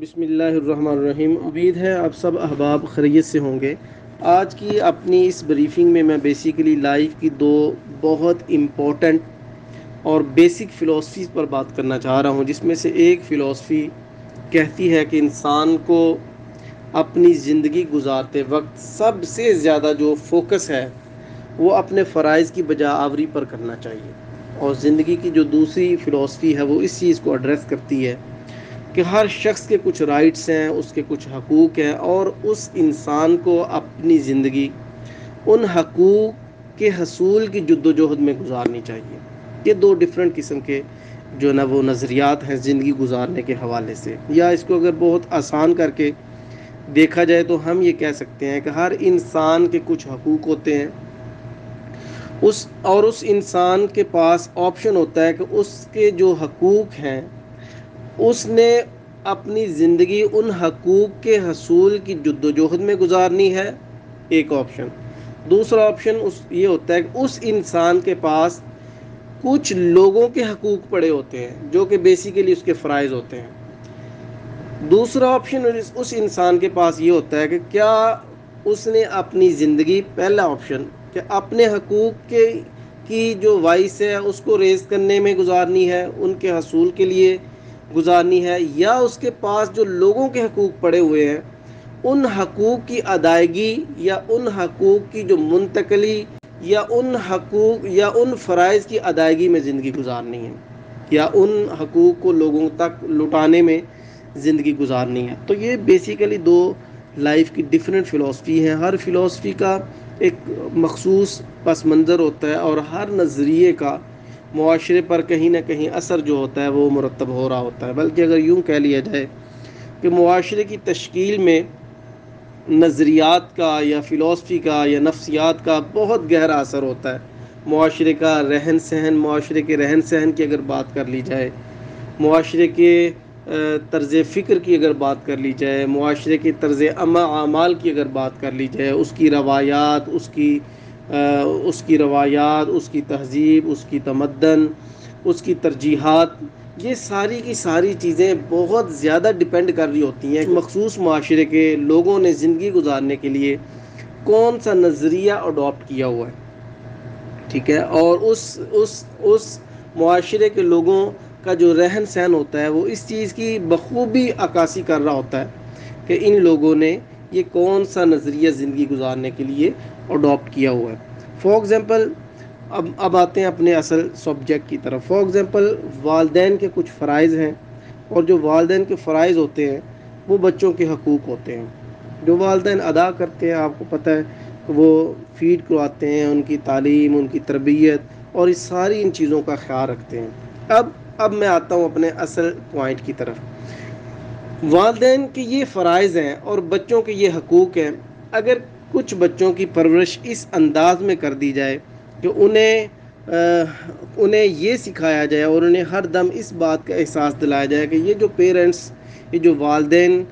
بسم اللہ الرحمن الرحیم۔ امید ہے آپ سب احباب خیریت سے ہوں گے۔ آج کی اپنی اس بریفنگ میں بیسیکلی لائف کی دو بہت امپورٹنٹ اور بیسک فلاسفیز پر بات کرنا چاہ رہا ہوں، جس میں سے ایک فلاسفی کہتی ہے کہ انسان کو اپنی زندگی گزارتے وقت سب سے زیادہ جو فوکس ہے وہ اپنے فرائض کی بجا آوری پر کرنا چاہیے، اور زندگی کی جو دوسری فلاسفی ہے وہ اس چیز کو ایڈریس کرتی ہے کہ ہر شخص کے کچھ رائٹس ہیں، اس کے کچھ حقوق ہیں، اور اس انسان کو اپنی زندگی ان حقوق کے حصول کی جد و جہد میں گزارنی چاہیے۔ یہ دو ڈیفرنٹ قسم کے جو نا وہ نظریات ہیں زندگی گزارنے کے حوالے سے، یا اس کو اگر بہت آسان کر کے دیکھا جائے تو ہم یہ کہہ سکتے ہیں کہ ہر انسان کے کچھ حقوق ہوتے ہیں، اس انسان کے پاس آپشن ہوتا ہے کہ اس کے جو حقوق ہیں اس نے اپنی زندگی ان حقوق کے حصول کی جد و جہد میں گزارنی ہے، ایک آپشن۔ دوسرا آپشن یہ ہوتا ہے کہ اس انسان کے پاس کچھ لوگوں کے حقوق پڑے ہوتے ہیں جو کہ بیسیکلی اس کے فرائض ہوتے ہیں۔ دوسرا آپشن اس انسان کے پاس یہ ہوتا ہے کہ کیا اس نے اپنی زندگی، پہلا آپشن کہ اپنے حقوق کی جو وائس ہے اس کو ریز کرنے میں گزارنی ہے، ان کے حصول کے لیے گزارنی ہے، یا اس کے پاس جو لوگوں کے حقوق پڑے ہوئے ہیں ان حقوق کی ادائیگی یا ان حقوق کی جو منتقلی یا ان حقوق یا ان فرائض کی ادائیگی میں زندگی گزارنی ہے، یا ان حقوق کو لوگوں تک لٹانے میں زندگی گزارنی ہے۔ تو یہ بیسیکلی دو لائف کی ڈیفرنٹ فلاسفی ہیں۔ ہر فلاسفی کا ایک مخصوص پس منظر ہوتا ہے، اور ہر نظریے کا معاشرے پر کہیں نہ کہیں اثر جو ہوتا ہے وہ مرتب ہو رہا ہوتا ہے۔ بلکہ اگر یوں کہہ لیا جائے کہ معاشرے کی تشکیل میں نظریات کا یا فلاسفی کا یا نفسیات کا بہت گہرا اثر ہوتا ہے۔ معاشرے کا رہن سہن، معاشرے کے رہن سہن کی اگر بات کر لی جائے، معاشرے کے طرز فکر کی اگر بات کر لی جائے، معاشرے کے طرز اعمال کی اگر بات کر لی جائے، اس کی روایات، اس کی تہذیب، اس کی تمدن، اس کی ترجیحات، یہ ساری کی ساری چیزیں بہت زیادہ ڈیپینڈ کر رہی ہوتی ہیں مخصوص معاشرے کے لوگوں نے زندگی گزارنے کے لیے کون سا نظریہ اڈاپٹ کیا ہوا ہے، ٹھیک ہے، اور اس معاشرے کے لوگوں کا جو رہن سہن ہوتا ہے وہ اس چیز کی بخوبی عکاسی کر رہا ہوتا ہے کہ ان لوگوں نے یہ کون سا نظریہ زندگی گزارنے کے لیے اڈاپٹ کیا ہوا ہے۔ فار ایگزامپل اب آتے ہیں اپنے اصل سبجیکٹ کی طرف۔ فار ایگزامپل والدین کے کچھ فرائض ہیں، اور جو والدین کے فرائض ہوتے ہیں وہ بچوں کے حقوق ہوتے ہیں جو والدین ادا کرتے ہیں۔ آپ کو پتہ ہے کہ وہ فیڈ کرواتے ہیں، ان کی تعلیم، ان کی تربیت اور اس ساری ان چیزوں کا خیال رکھتے ہیں۔ اب میں آتا ہوں اپنے اصل پوائنٹ کی طرف۔ والدین کے یہ فرائض ہیں اور بچوں کے یہ حقوق ہیں۔ اگر کچھ بچوں کی پرورش اس انداز میں کر دی جائے کہ انہیں یہ سکھایا جائے اور انہیں ہر دم اس بات کا احساس دلایا جائے کہ یہ جو پیرنٹس، یہ جو والدین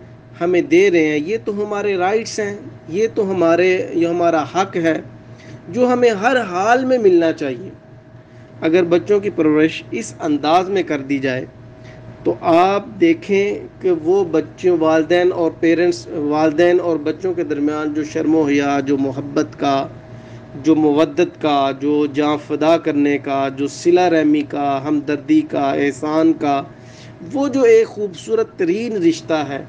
ہمیں دے رہے ہیں یہ تو ہمارے رائٹس ہیں، یہ ہمارا حق ہے جو ہمیں ہر حال میں ملنا چاہیے۔ اگر بچوں کی پرورش اس انداز میں کر دی جائے تو آپ دیکھیں کہ وہ بچوں، والدین اور بچوں کے درمیان جو شرم و حیا، جو محبت کا، جو مودت کا، جو جاں فدا کرنے کا، جو صلہ رحمی کا، ہمدردی کا، احسان کا، وہ جو ایک خوبصورت ترین رشتہ ہے،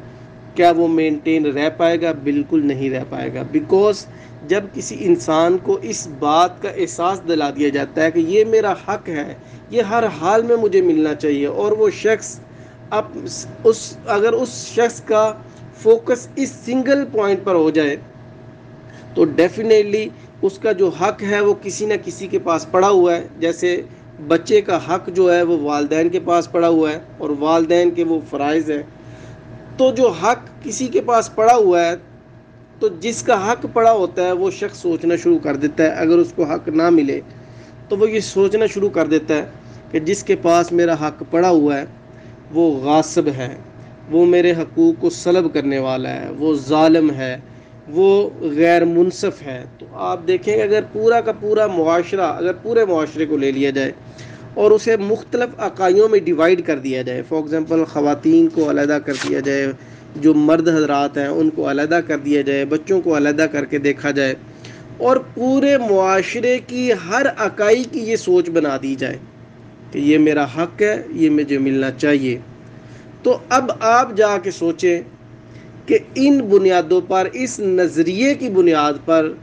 کیا وہ مینٹین رہ پائے گا؟ بالکل نہیں رہ پائے گا۔ بیکوز جب کسی انسان کو اس بات کا احساس دلا دیا جاتا ہے کہ یہ میرا حق ہے، یہ ہر حال میں مجھے ملنا چاہیے، اور وہ شخص اگر اس شخص کا فوکس اس سنگل پوائنٹ پر ہو جائے تو ڈیفینیٹلی اس کا جو حق ہے وہ کسی نہ کسی کے پاس پڑا ہوا ہے۔ جیسے بچے کا حق جو ہے وہ والدین کے پاس پڑا ہوا ہے، اور والدین کے وہ فرائض ہیں۔ تو جو حق کسی کے پاس پڑا ہوا ہے تو جس کا حق پڑا ہوتا ہے وہ شخص سوچنا شروع کر دیتا ہے، اگر اس کو حق نہ ملے تو وہ یہ سوچنا شروع کر دیتا ہے کہ جس کے پاس میرا حق پڑا ہوا ہے وہ غاصب ہے، وہ میرے حقوق کو سلب کرنے والا ہے، وہ ظالم ہے، وہ غیر منصف ہے۔ تو آپ دیکھیں اگر پورا کا پورا معاشرہ، اگر پورے معاشرے کو لے لیا جائے اور اسے مختلف اکائیوں میں ڈیوائڈ کر دیا جائے. فار ایگزامپل خواتین کو علیحدہ کر دیا جائے, جو مرد حضرات ہیں ان کو علیحدہ کر دیا جائے, بچوں کو علیحدہ کر کے دیکھا جائے, اور پورے معاشرے کی ہر اکائی کی یہ سوچ بنا دی جائے کہ یہ میرا حق ہے, یہ مجھے ملنا چاہیے. تو اب آپ جا کے سوچیں کہ ان بنیادوں پر, اس نظریے کی بنیاد پر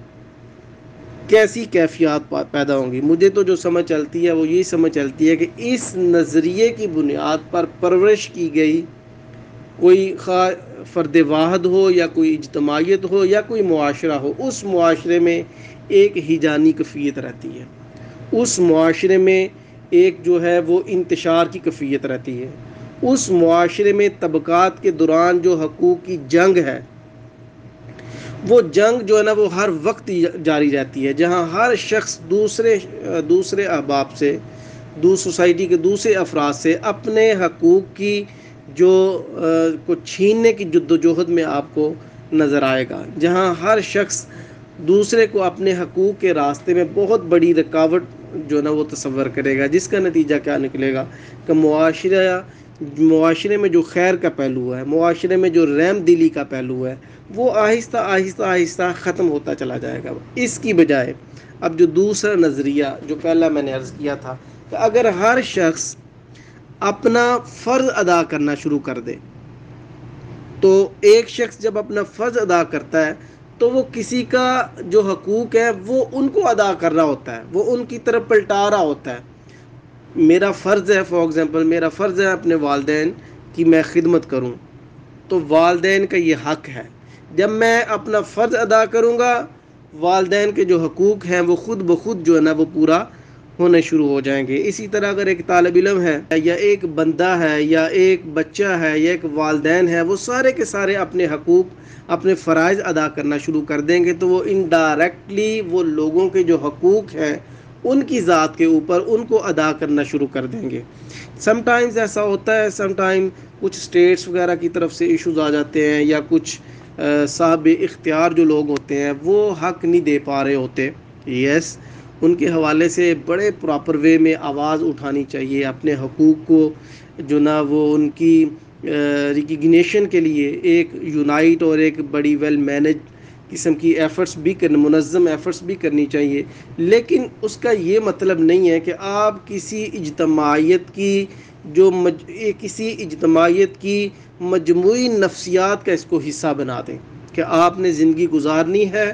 کیسی کیفیات پیدا ہوں گی. مجھے تو جو سمجھ چلتی ہے وہ یہی سمجھ چلتی ہے کہ اس نظریے کی بنیاد پر پرورش کی گئی کوئی فرد واحد ہو یا کوئی اجتماعیت ہو یا کوئی معاشرہ ہو, اس معاشرے میں ایک ہیجانی کیفیت رہتی ہے, اس معاشرے میں ایک جو ہے وہ انتشار کی کیفیت رہتی ہے, اس معاشرے میں طبقات کے دوران جو حقوق کی جنگ ہے وہ جنگ جو ہے نا وہ ہر وقت جاری رہتی ہے, جہاں ہر شخص دوسرے احباب سے, سوسائٹی کے دوسرے افراد سے اپنے حقوق کی جو کو چھیننے کی جدوجہد میں آپ کو نظر آئے گا, جہاں ہر شخص دوسرے کو اپنے حقوق کے راستے میں بہت بڑی رکاوٹ جو نا وہ تصور کرے گا, جس کا نتیجہ کیا نکلے گا کہ معاشرے میں جو خیر کا پہلو ہے, معاشرے میں جو رحم دلی کا پہلو ہے, وہ آہستہ آہستہ آہستہ ختم ہوتا چلا جائے گا. اس کی بجائے اب جو دوسرا نظریہ جو پہلا میں نے عرض کیا تھا کہ اگر ہر شخص اپنا فرض ادا کرنا شروع کر دے, تو ایک شخص جب اپنا فرض ادا کرتا ہے تو وہ کسی کا جو حقوق ہے وہ ان کو ادا کر رہا ہوتا ہے, وہ ان کی طرف پلٹا رہا ہوتا ہے. میرا فرض ہے, فار ایگزامپل میرا فرض ہے اپنے والدین کی میں خدمت کروں, تو والدین کا یہ حق ہے. جب میں اپنا فرض ادا کروں گا, والدین کے جو حقوق ہیں وہ خود بخود جو ہے نا وہ پورا ہونے شروع ہو جائیں گے. اسی طرح اگر ایک طالب علم ہے یا ایک بندہ ہے یا ایک بچہ ہے یا ایک والدین ہے, وہ سارے کے سارے اپنے حقوق, اپنے فرائض ادا کرنا شروع کر دیں گے, تو وہ انڈائریکٹلی وہ لوگوں کے جو حقوق ہیں ان کی ذات کے اوپر ان کو ادا کرنا شروع کر دیں گے. سم ٹائمز ایسا ہوتا ہے, سم ٹائم کچھ اسٹیٹس وغیرہ کی طرف سے ایشوز آ جاتے ہیں, یا کچھ صاحب اختیار جو لوگ ہوتے ہیں وہ حق نہیں دے پا رہے ہوتے. یس, ان کے حوالے سے بڑے پراپر وے میں آواز اٹھانی چاہیے, اپنے حقوق کو جو نا وہ ان کی ریکگنیشن کے لیے ایک یونائٹ اور ایک بڑی ویل مینج قسم کی ایفرٹس بھی منظم ایفرٹس بھی کرنی چاہیے. لیکن اس کا یہ مطلب نہیں ہے کہ آپ کسی اجتماعیت کی مجموعی نفسیات کا اس کو حصہ بنا دیں کہ آپ نے زندگی گزارنی ہے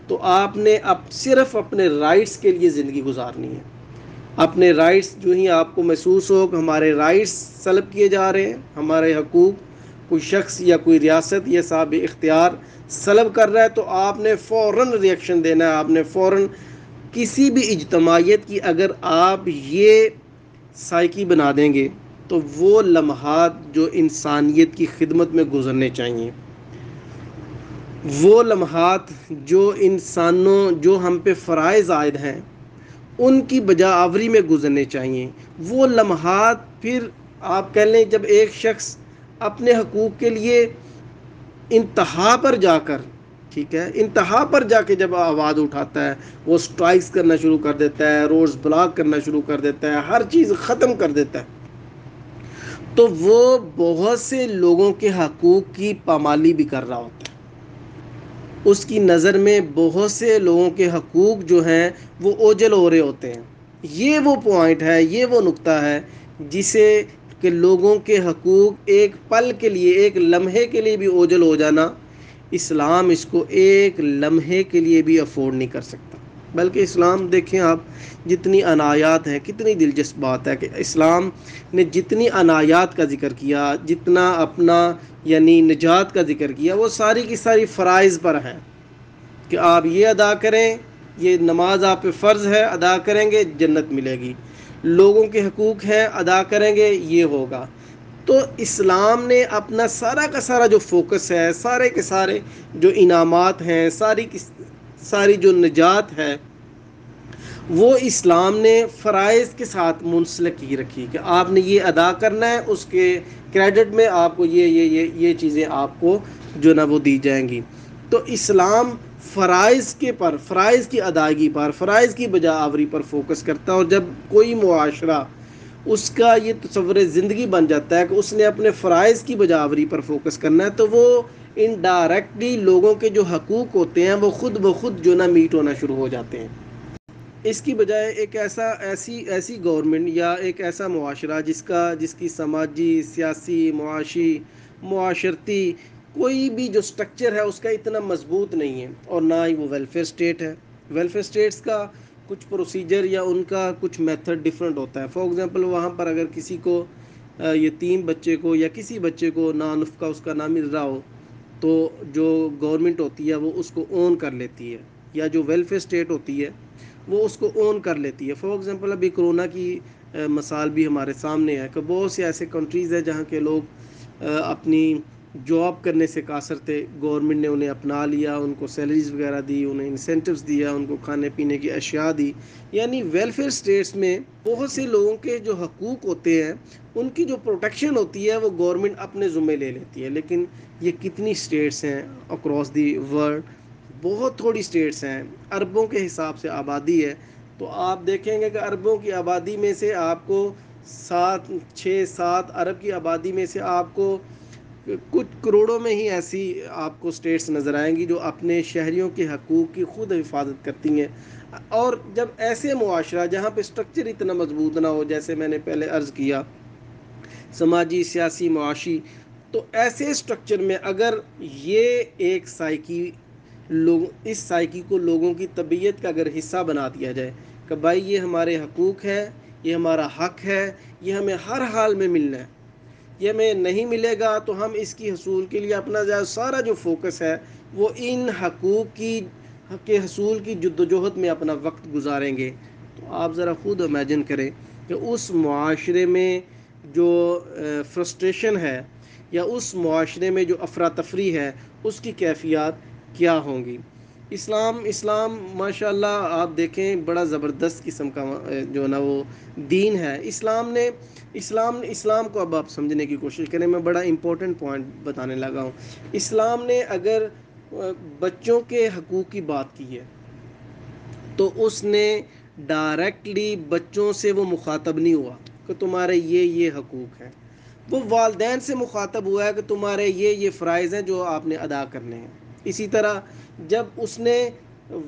تو آپ نے صرف اپنے رائٹس کے لیے زندگی گزارنی ہے. اپنے رائٹس جو ہی آپ کو محسوس ہو کہ ہمارے رائٹس سلب کیے جا رہے ہیں, ہمارے حقوق کوئی شخص یا کوئی ریاست یا صاحب اختیار سلب کر رہا ہے, تو آپ نے فوراً ریئیکشن دینا ہے. آپ نے فوراً کسی بھی اجتماعیت کی اگر آپ یہ سائیکی بنا دیں گے تو وہ لمحات جو انسانیت کی خدمت میں گزرنے چاہیے, وہ لمحات جو ہم پہ فرائض عائد ہیں ان کی بجاآوری میں گزرنے چاہیے, وہ لمحات پھر آپ کہہ لیں جب ایک شخص اپنے حقوق کے لیے انتہا پر جا کر, ٹھیک ہے, انتہا پر جا کے جب آواز اٹھاتا ہے, وہ سٹرائکس کرنا شروع کر دیتا ہے, روڈز بلاک کرنا شروع کر دیتا ہے, ہر چیز ختم کر دیتا ہے, تو وہ بہت سے لوگوں کے حقوق کی پامالی بھی کر رہا ہوتا ہے. اس کی نظر میں بہت سے لوگوں کے حقوق جو ہیں وہ اوجھل ہو رہے ہوتے ہیں. یہ وہ پوائنٹ ہے, یہ وہ نقطہ ہے جسے کہ لوگوں کے حقوق ایک پل کے لیے, ایک لمحے کے لیے بھی اوجھل ہو جانا, اسلام اس کو ایک لمحے کے لیے بھی افورڈ نہیں کر سکتا. بلکہ اسلام دیکھیں آپ جتنی عنایات ہیں, کتنی دلچسپ بات ہے کہ اسلام نے جتنی عنایات کا ذکر کیا, جتنا اپنا یعنی نجات کا ذکر کیا, وہ ساری کی ساری فرائض پر ہیں کہ آپ یہ ادا کریں, یہ نماز آپ پہ فرض ہے, ادا کریں گے جنت ملے گی, لوگوں کے حقوق ہیں ادا کریں گے یہ ہوگا. تو اسلام نے اپنا سارا کا سارا جو فوکس ہے, سارے کے سارے جو انعامات ہیں, ساری جو نجات ہے, وہ اسلام نے فرائض کے ساتھ منسلک کی رکھی کہ آپ نے یہ ادا کرنا ہے, اس کے کریڈٹ میں آپ کو یہ چیزیں آپ کو جو نا وہ دی جائیں گی. تو اسلام فرائض کی ادائیگی پر, فرائض کی بجا آوری پر فوکس کرتا ہے. اور جب کوئی معاشرہ اس کا یہ تصور زندگی بن جاتا ہے کہ اس نے اپنے فرائض کی بجاوری پر فوکس کرنا ہے، تو وہ انڈائریکٹلی لوگوں کے جو حقوق ہوتے ہیں وہ خود بخود جو نا میٹ ہونا شروع ہو جاتے ہیں۔ اس کی بجائے ایک ایسی گورنمنٹ یا ایک ایسا معاشرہ جس کی سماجی، سیاسی، معاشرتی کوئی بھی جو سٹرکچر ہے اس کا اتنا مضبوط نہیں ہے، اور نہ ہی وہ ویلفیئر اسٹیٹ ہے۔ ویلفیئر اسٹیٹس کا کچھ پروسیجر یا ان کا کچھ میتھڈ ڈفرینٹ ہوتا ہے۔ فار ایگزامپل وہاں پر اگر کسی کو یتیم بچے کو یا کسی بچے کو نانفقہ اس کا نہ مل رہا ہو، تو جو گورنمنٹ ہوتی ہے وہ اس کو اون کر لیتی ہے، یا جو ویلفیئر اسٹیٹ ہوتی ہے وہ اس کو اون کر لیتی ہے۔ فار ایگزامپل ابھی کرونا کی مثال بھی ہمارے سامنے ہے کہ بہت سے ایسے کنٹریز ہیں جہاں کے لوگ اپنی جاب کرنے سے قاصر تھے، گورنمنٹ نے انہیں اپنا لیا، ان کو سیلریز وغیرہ دی، انہیں انسینٹوز دیا، ان کو کھانے پینے کی اشیاء دی۔ یعنی ویلفیئر اسٹیٹس میں بہت سے لوگوں کے جو حقوق ہوتے ہیں ان کی جو پروٹیکشن ہوتی ہے وہ گورنمنٹ اپنے ذمہ لے لیتی ہے۔ لیکن یہ کتنی اسٹیٹس ہیں اکراس دی ورلڈ؟ بہت تھوڑی اسٹیٹس ہیں، اربوں کے حساب سے آبادی ہے، تو آپ دیکھیں گے کہ اربوں کی آبادی میں سے آپ کو 7 ارب کی آبادی میں سے آپ کو کچھ کروڑوں میں ہی ایسی آپ کو اسٹیٹس نظر آئیں گی جو اپنے شہریوں کے حقوق کی خود حفاظت کرتی ہیں۔ اور جب ایسے معاشرہ جہاں پہ اسٹرکچر اتنا مضبوط نہ ہو، جیسے میں نے پہلے عرض کیا، سماجی، سیاسی، معاشی، تو ایسے اسٹرکچر میں اگر یہ ایک اس سائیکی کو لوگوں کی طبیعت کا اگر حصہ بنا دیا جائے کہ بھائی یہ ہمارے حقوق ہے، یہ ہمارا حق ہے، یہ ہمیں ہر حال میں ملنا ہے، یہ ہمیں نہیں ملے گا تو ہم اس کی حصول کے لیے اپنا سارا جو فوکس ہے وہ ان حقوق کے حصول کی جدوجہد میں اپنا وقت گزاریں گے، تو آپ ذرا خود امیجن کریں کہ اس معاشرے میں جو فرسٹریشن ہے یا اس معاشرے میں جو افراتفری ہے اس کی کیفیات کیا ہوں گی۔ اسلام ماشاءاللہ آپ دیکھیں بڑا زبردست قسم کا جو ہے نا وہ دین ہے۔ اسلام کو اب آپ سمجھنے کی کوشش کریں، میں بڑا امپورٹنٹ پوائنٹ بتانے لگا ہوں۔ اسلام نے اگر بچوں کے حقوق کی بات کی ہے تو اس نے ڈائریکٹلی بچوں سے وہ مخاطب نہیں ہوا کہ تمہارے یہ حقوق ہیں، وہ والدین سے مخاطب ہوا ہے کہ تمہارے یہ فرائض ہیں جو آپ نے ادا کرنے ہیں۔ اسی طرح جب اس نے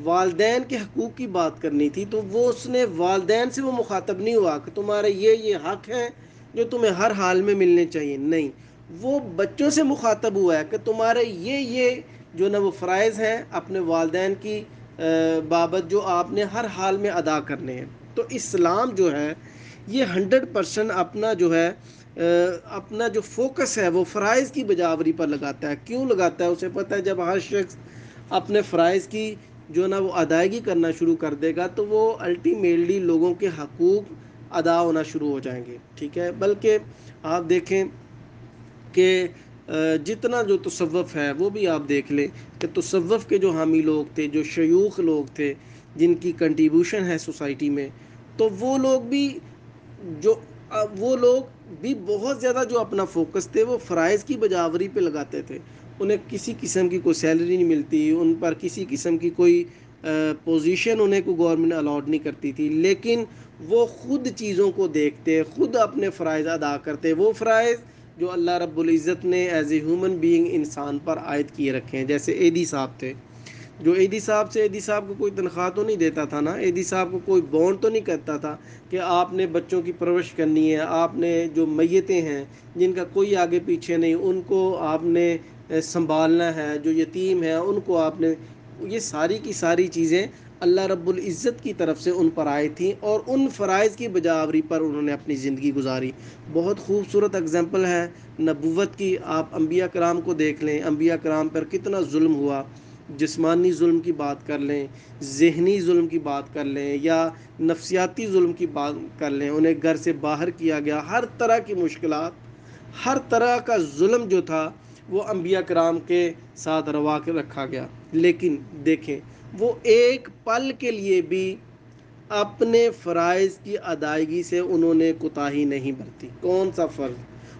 والدین کے حقوق کی بات کرنی تھی تو اس نے والدین سے وہ مخاطب نہیں ہوا کہ تمہارے یہ حق ہیں جو تمہیں ہر حال میں ملنے چاہیے، نہیں، وہ بچوں سے مخاطب ہوا ہے کہ تمہارے یہ جو نا وہ فرائض ہیں اپنے والدین کی بابت جو آپ نے ہر حال میں ادا کرنے ہیں۔ تو اسلام جو ہے یہ 100% اپنا جو فوکس ہے وہ فرائض کی بجاوری پر لگاتا ہے۔ کیوں لگاتا ہے؟ اسے پتہ ہے جب ہر شخص اپنے فرائض کی جو نا وہ ادائیگی کرنا شروع کر دے گا تو وہ الٹیمیٹلی لوگوں کے حقوق ادا ہونا شروع ہو جائیں گے، ٹھیک ہے۔ بلکہ آپ دیکھیں کہ جتنا جو تصوف ہے وہ بھی آپ دیکھ لیں کہ تصوف کے جو حامی لوگ تھے، جو شیوخ لوگ تھے جن کی کنٹریبیوشن ہے سوسائٹی میں، تو وہ لوگ بھی بہت زیادہ جو اپنا فوکس تھے وہ فرائض کی بجاوری پہ لگاتے تھے۔ انہیں کسی قسم کی کوئی سیلری نہیں ملتی، ان پر کسی قسم کی کوئی پوزیشن انہیں کو گورنمنٹ الاٹ نہیں کرتی تھی، لیکن وہ خود چیزوں کو دیکھتے، خود اپنے فرائض ادا کرتے، وہ فرائض جو اللہ رب العزت نے ایز اے ہیومن بینگ انسان پر عائد کیے رکھے ہیں۔ جیسے ایدی صاحب تھے، جو ایدی صاحب کو کوئی تنخواہ تو نہیں دیتا تھا نا، ایدی صاحب کو کوئی بونڈ تو نہیں کرتا تھا کہ آپ نے بچوں کی پرورش کرنی ہے، آپ نے جو میتیں ہیں جن کا کوئی آگے پیچھے نہیں ان کو آپ نے سنبھالنا ہے، جو یتیم ہیں ان کو آپ نے، یہ ساری کی ساری چیزیں اللہ رب العزت کی طرف سے ان پر آئی تھیں، اور ان فرائض کی بجاوری پر انہوں نے اپنی زندگی گزاری۔ بہت خوبصورت اگزامپل ہے نبوت کی، آپ انبیاء کرام کو دیکھ لیں، انبیاء کرام پر کتنا ظلم ہوا، جسمانی ظلم کی بات کر لیں، ذہنی ظلم کی بات کر لیں، یا نفسیاتی ظلم کی بات کر لیں، انہیں گھر سے باہر کیا گیا، ہر طرح کی مشکلات، ہر طرح کا ظلم جو تھا وہ انبیاء کرام کے ساتھ روا کے رکھا گیا، لیکن دیکھیں وہ ایک پل کے لیے بھی اپنے فرائض کی ادائیگی سے انہوں نے کوتاہی نہیں برتی۔ کون سا فرض؟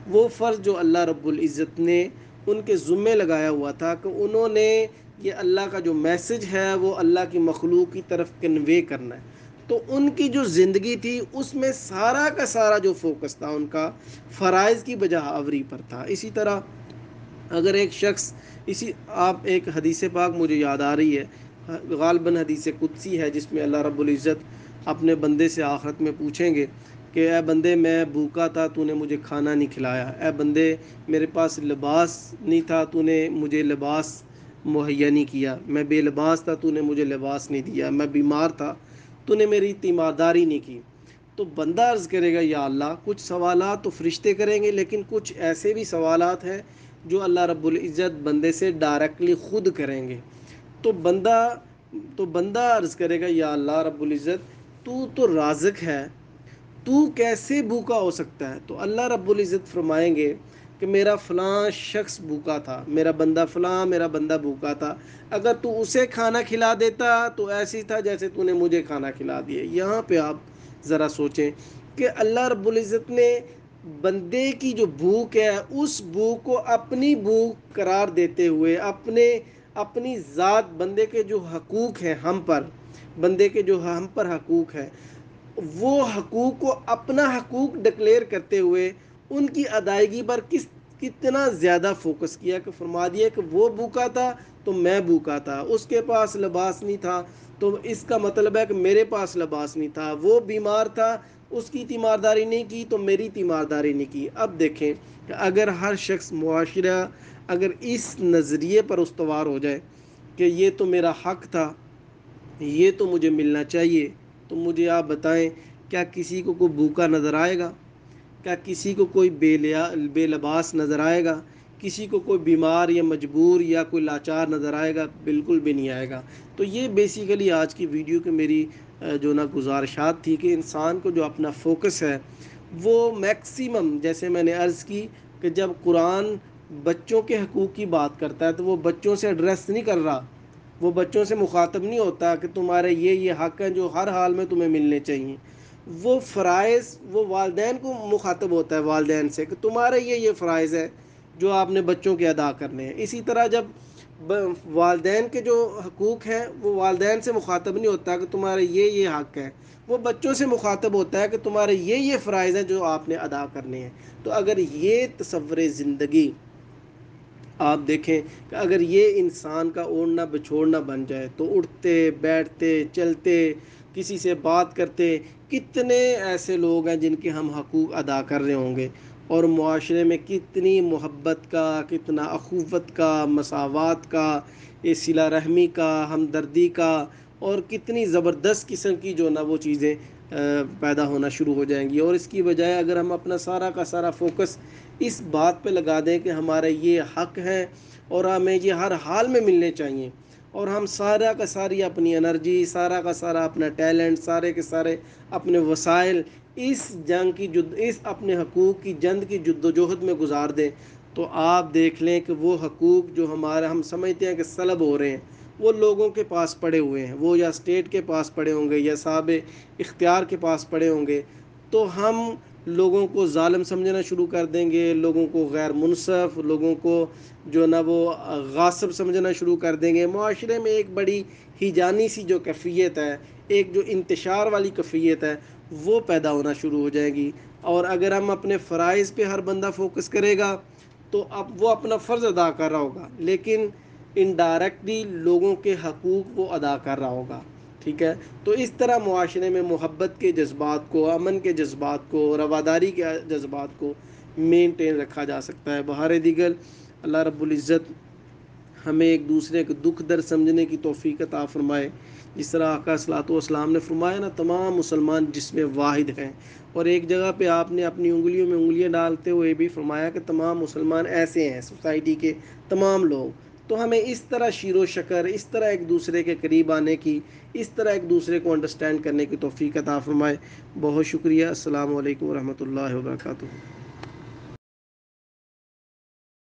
وہ فرض جو اللہ رب العزت نے ان کے ذمے لگایا ہوا تھا کہ انہوں نے یہ اللہ کا جو میسج ہے وہ اللہ کی مخلوق کی طرف کنوے کرنا ہے۔ تو ان کی جو زندگی تھی اس میں سارا کا سارا جو فوکس تھا ان کا فرائض کی بجا آوری پر تھا۔ اسی طرح اگر ایک شخص آپ ایک حدیث پاک مجھے یاد آ رہی ہے، غالباً حدیث قدسی ہے، جس میں اللہ رب العزت اپنے بندے سے آخرت میں پوچھیں گے کہ اے بندے میں بھوکا تھا تو نے مجھے کھانا نہیں کھلایا، اے بندے میرے پاس لباس نہیں تھا تو نے مجھے لباس مہیا نہیں کیا، میں بے لباس تھا تو نے مجھے لباس نہیں دیا، میں بیمار تھا تو نے میری تیمارداری نہیں کی۔ تو بندہ عرض کرے گا یا اللہ کچھ سوالات تو فرشتے کریں گے، لیکن کچھ ایسے بھی سوالات ہیں جو اللہ رب العزت بندے سے ڈائریکٹلی خود کریں گے۔ تو بندہ عرض کرے گا یا اللہ رب العزت تو رازق ہے، تو کیسے بھوکا ہو سکتا ہے؟ تو اللہ رب العزت فرمائیں گے کہ میرا فلاں شخص بھوکا تھا، میرا بندہ بھوکا تھا، اگر تو اسے کھانا کھلا دیتا تو ایسی تھا جیسے تو نے مجھے کھانا کھلا دیا۔ یہاں پہ آپ ذرا سوچیں کہ اللہ رب العزت نے بندے کی جو بھوک ہے اس بھوک کو اپنی بھوک قرار دیتے ہوئے اپنی ذات، بندے کے جو حقوق ہیں ہم پر، بندے کے جو ہم پر حقوق ہیں، وہ حقوق کو اپنا حقوق ڈکلیئر کرتے ہوئے ان کی ادائیگی پر کتنا زیادہ فوکس کیا کہ فرما دیا کہ وہ بھوکا تھا تو میں بھوکا تھا، اس کے پاس لباس نہیں تھا تو اس کا مطلب ہے کہ میرے پاس لباس نہیں تھا، وہ بیمار تھا اس کی تیمارداری نہیں کی تو میری تیمارداری نہیں کی۔ اب دیکھیں کہ اگر ہر شخص، معاشرہ اگر اس نظریے پر استوار ہو جائے کہ یہ تو میرا حق تھا، یہ تو مجھے ملنا چاہیے، تو مجھے آپ بتائیں کیا کسی کو کوئی بھوکا نظر آئے گا؟ کیا کسی کو کوئی بے لباس نظر آئے گا؟ کسی کو کوئی بیمار یا مجبور یا کوئی لاچار نظر آئے گا؟ بالکل بھی نہیں آئے گا۔ تو یہ بیسیکلی آج کی ویڈیو کے میری جو گزارشات تھی کہ انسان کو جو اپنا فوکس ہے وہ میکسیمم، جیسے میں نے عرض کی کہ جب قرآن بچوں کے حقوق کی بات کرتا ہے تو وہ بچوں سے ایڈریس نہیں کر رہا، وہ بچوں سے مخاطب نہیں ہوتا کہ تمہارے یہ حق ہیں جو ہر حال میں تمہیں ملنے چاہیے۔ وہ فرائض وہ والدین کو مخاطب ہوتا ہے، والدین سے، کہ تمہارے یہ فرائض ہے جو آپ نے بچوں کے ادا کرنے ہیں۔ اسی طرح جب والدین کے جو حقوق ہیں وہ والدین سے مخاطب نہیں ہوتا کہ تمہارے یہ حق ہے، وہ بچوں سے مخاطب ہوتا ہے کہ تمہارے یہ فرائض ہیں جو آپ نے ادا کرنے ہیں۔ تو اگر یہ تصور زندگی آپ دیکھیں کہ اگر یہ انسان کا اوڑھنا بچھوڑنا بن جائے تو اٹھتے بیٹھتے چلتے کسی سے بات کرتے کتنے ایسے لوگ ہیں جن کے ہم حقوق ادا کر رہے ہوں گے، اور معاشرے میں کتنی محبت کا، کتنا اخوت کا، مساوات کا، صلہ رحمی کا، ہمدردی کا، اور کتنی زبردست قسم کی جو نا وہ چیزیں پیدا ہونا شروع ہو جائیں گی۔ اور اس کی بجائے اگر ہم اپنا سارا کا سارا فوکس اس بات پہ لگا دیں کہ ہمارے یہ حق ہیں اور ہمیں یہ ہر حال میں ملنے چاہیے، اور ہم سارا کا ساری اپنی انرجی، سارا کا سارا اپنا ٹیلنٹ، سارے کے سارے اپنے وسائل اس اپنے حقوق کی جد و جہد میں گزار دیں، تو آپ دیکھ لیں کہ وہ حقوق جو ہم سمجھتے ہیں کہ سلب ہو رہے ہیں وہ لوگوں کے پاس پڑے ہوئے ہیں، وہ یا اسٹیٹ کے پاس پڑے ہوں گے یا صاحب اختیار کے پاس پڑے ہوں گے، تو ہم لوگوں کو ظالم سمجھنا شروع کر دیں گے، لوگوں کو غیر منصف، لوگوں کو جو نا وہ غاصب سمجھنا شروع کر دیں گے۔ معاشرے میں ایک بڑی ہیجانی سی جو کیفیت ہے، ایک جو انتشار والی کیفیت ہے، وہ پیدا ہونا شروع ہو جائے گی۔ اور اگر ہم اپنے فرائض پہ ہر بندہ فوکس کرے گا تو اب وہ اپنا فرض ادا کر رہا ہوگا، لیکن انڈائریکٹلی لوگوں کے حقوق وہ ادا کر رہا ہوگا۔ ٹھیک ہے، تو اس طرح معاشرے میں محبت کے جذبات کو، امن کے جذبات کو، رواداری کے جذبات کو مینٹین رکھا جا سکتا ہے۔ بہر دیگر اللہ رب العزت ہمیں ایک دوسرے کے دکھ درد سمجھنے کی توفیق عطا فرمائے، جس طرح آقا صلوات و اسلام نے فرمایا نا، تمام مسلمان جسم واحد ہیں، اور ایک جگہ پہ آپ نے اپنی انگلیوں میں انگلیاں ڈالتے ہوئے بھی فرمایا کہ تمام مسلمان ایسے ہیں، سوسائٹی کے تمام لوگ۔ تو ہمیں اس طرح شیر و شکر، اس طرح ایک دوسرے کے قریب آنے کی، اس طرح ایک دوسرے کو انڈرسٹینڈ کرنے کی توفیق عطا فرمائے۔ بہت شکریہ۔ السلام علیکم ورحمۃ اللہ وبرکاتہ۔